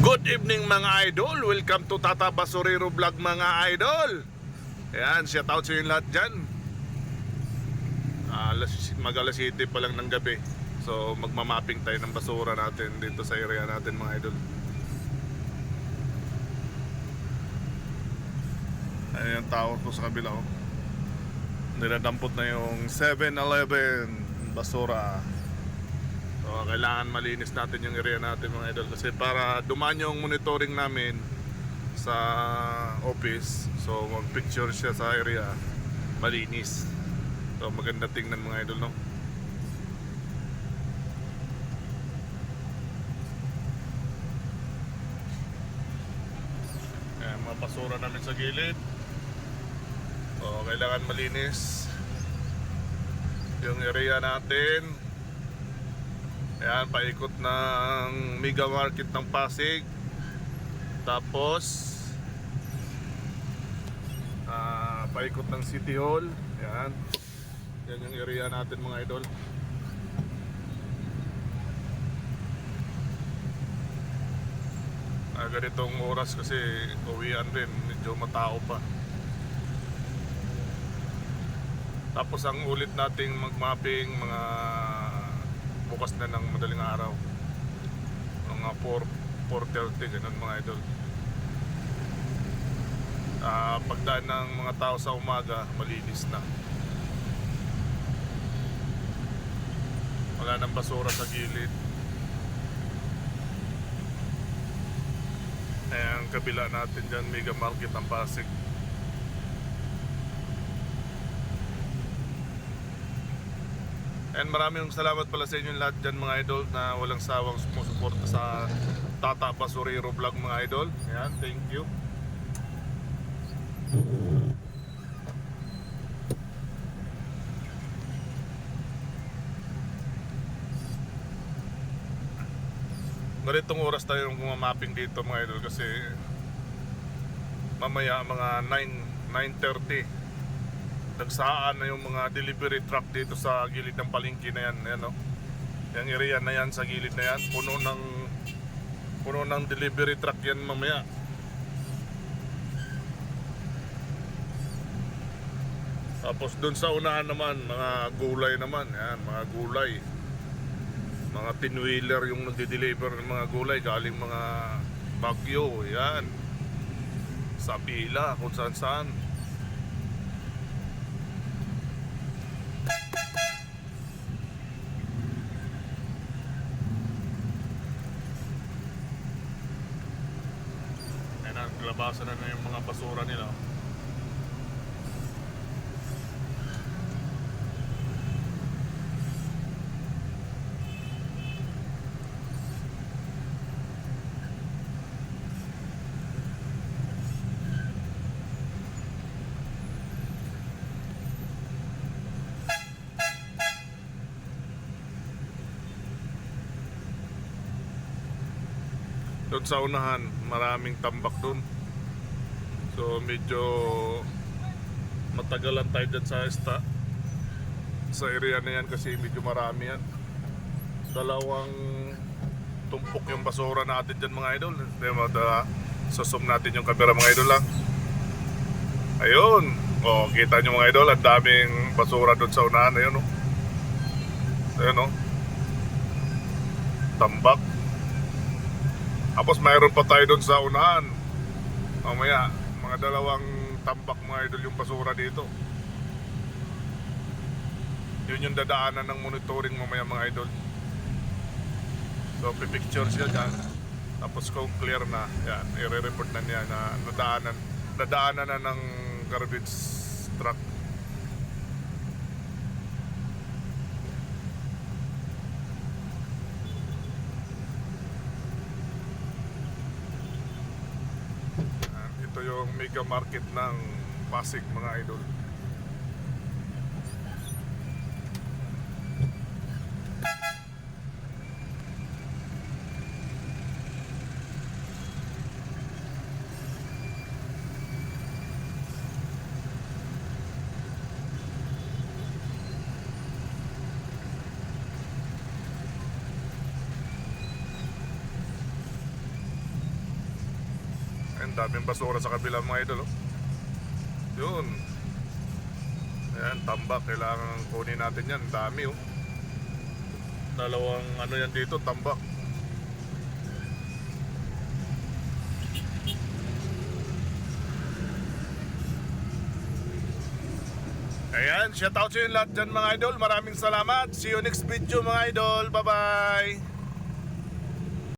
Good evening mga idol. Welcome to Tata Basurero Vlog mga idol. Ayan, shout out sa inyo lahat dyan. Mag alas 7 pa lang ng gabi. So magmamapping tayo ng basura natin dito sa area natin mga idol. Ayan yung tao ko sa kabila ko. Niladampot na yung 7-Eleven basura. So, kailangan malinis natin yung area natin mga idol kasi para dumaan yung monitoring namin sa office. So mag-picture siya sa area malinis. So maganda tingnan mga idol, no? Ayan, mga basura namin sa gilid. So kailangan malinis yung area natin. Ayan, paikot ng Mega Market ng Pasig. Tapos paikot ng City Hall. Ayan. Yan yung area natin mga idol. Ganitong oras kasi uwian din, medyo matao pa. Tapos ang ulit nating magmapping mga bukas na ng madaling araw, mga 4:30 ganun mga idol. Pagdaan ng mga tao sa umaga malinis na, wala nang basura sa gilid. Ayan, kabila natin dyan Mega Market ng Pasig. And maraming salamat pala sa inyo lahat dyan mga idol na walang sawang sumusuporta sa Tata Basurero Vlog mga idol. Ayan, thank you. Ganitong oras tayo mapping dito mga idol kasi mamaya mga 9:30 nagsaan na yung mga delivery truck dito sa gilid ng palengke na yan. Ayan, no? Yung area na yan sa gilid na yan puno ng delivery truck yan mamaya. Tapos dun sa unahan naman mga gulay naman. Ayan, mga gulay, mga tin-wheeler yung nagde-deliver ng mga gulay galing mga Baguio. Ayan, sa pila kung saan saan. Labasan na yung mga basura nila. Doon sa unahan maraming tambak doon. So medyo matagalan tayo dyan sa area na yan kasi medyo marami yan. Dalawang tumpok yung basura natin dyan mga idol. Susum natin yung camera mga idol lang. Ayun, kita nyo mga idol, ang daming basura doon sa unahan. Ayun, ayun, tambak. Tapos mayroon pa tayo doon sa unahan. Mamaya mga dalawang tambak mga idol yung basura dito. Yun yung dadaanan ng monitoring mamaya mga idol. So pipicture siya dyan. Tapos kung clear na, yan, i-report na niya na nadaanan na ng garbage truck. Ito yung Mega Market ng Pasig mga idol. Ayan, daming basura sa kabila mga idol. Oh. Yun. Ayan, tambak. Kailangan kunin natin yan. Dami oh. Dalawang ano yan dito, tambak. Ayan, shout out sa inyo lahat dyan mga idol. Maraming salamat. See you next video mga idol. Bye bye.